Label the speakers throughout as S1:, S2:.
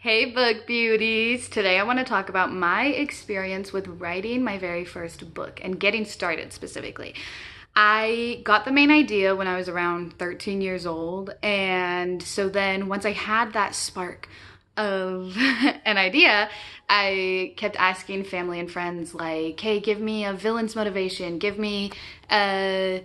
S1: Hey book beauties! Today I want to talk about my experience with writing my very first book and getting started specifically. I got the main idea when I was around 13 years old, and so then once I had that spark of an idea, I kept asking family and friends like, hey, give me a villain's motivation, give me a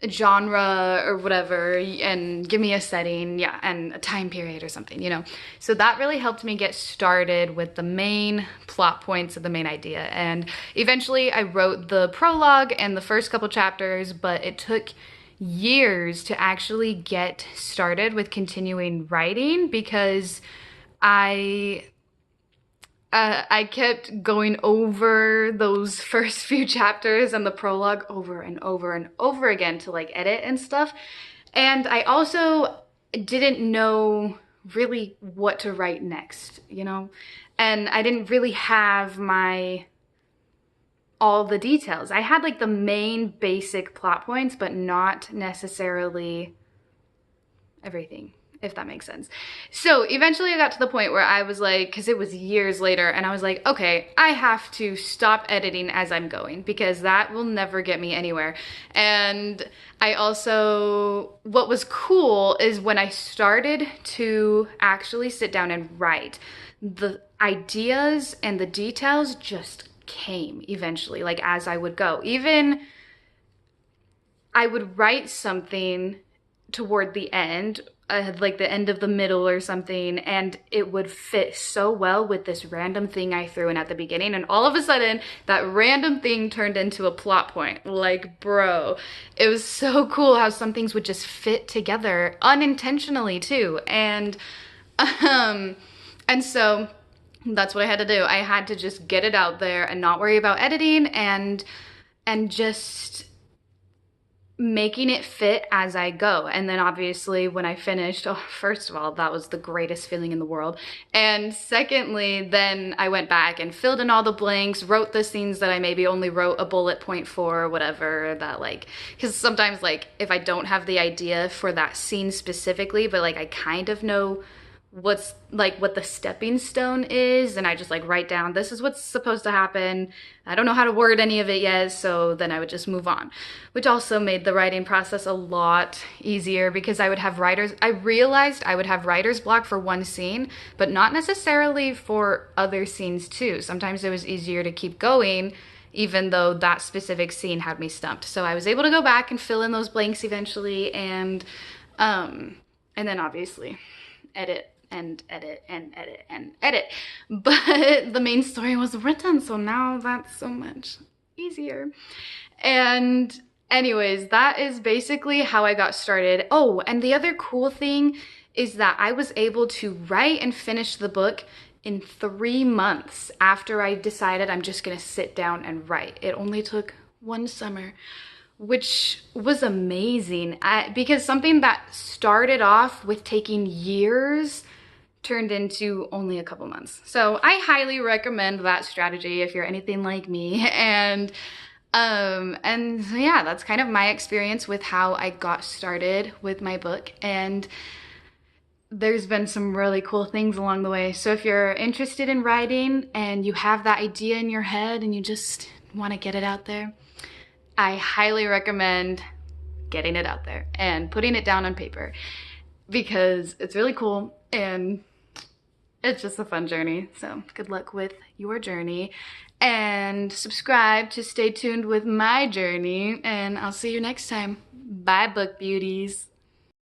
S1: genre or whatever, and give me a setting, yeah, and a time period or something, you know. So that really helped me get started with the main plot points of the main idea. And eventually I wrote the prologue and the first couple chapters, but it took years to actually get started with continuing writing because I I kept going over those first few chapters and the prologue over and over and over again to like edit and stuff. And I also didn't know really what to write next, you know? And I didn't really have all the details. I had like the main basic plot points, but not necessarily everything, if that makes sense. So eventually I got to the point where I was like, because it was years later, and I was like, okay, I have to stop editing as I'm going because that will never get me anywhere. And I also, what was cool is when I started to actually sit down and write, the ideas and the details just came eventually, like as I would go. Even I would write something toward the end, like the end of the middle or something, and it would fit so well with this random thing I threw in at the beginning, and all of a sudden that random thing turned into a plot point. Like, bro, it was so cool how some things would just fit together unintentionally too. And so that's what I had to do. I had to just get it out there and not worry about editing and just making it fit as I go. And then obviously when I finished, oh, first of all, that was the greatest feeling in the world. And secondly, then I went back and filled in all the blanks, wrote the scenes that I maybe only wrote a bullet point for or whatever, that like, because sometimes like if I don't have the idea for that scene specifically, but like I kind of know what's like what the stepping stone is, and I just like write down this is what's supposed to happen. I don't know how to word any of it yet, so then I would just move on, which also made the writing process a lot easier because I realized I would have writer's block for one scene, but not necessarily for other scenes too. Sometimes it was easier to keep going even though that specific scene had me stumped. So I was able to go back and fill in those blanks eventually, and then obviously edit and edit and edit and edit. But the main story was written, so now that's so much easier. And anyways, that is basically how I got started. Oh, and the other cool thing is that I was able to write and finish the book in 3 months after I decided I'm just gonna sit down and write. It only took one summer, which was amazing because something that started off with taking years turned into only a couple months. So I highly recommend that strategy if you're anything like me. And yeah, that's kind of my experience with how I got started with my book. And there's been some really cool things along the way. So if you're interested in writing and you have that idea in your head and you just want to get it out there, I highly recommend getting it out there and putting it down on paper because it's really cool and it's just a fun journey. So good luck with your journey and subscribe to stay tuned with my journey, and I'll see you next time. Bye, book beauties.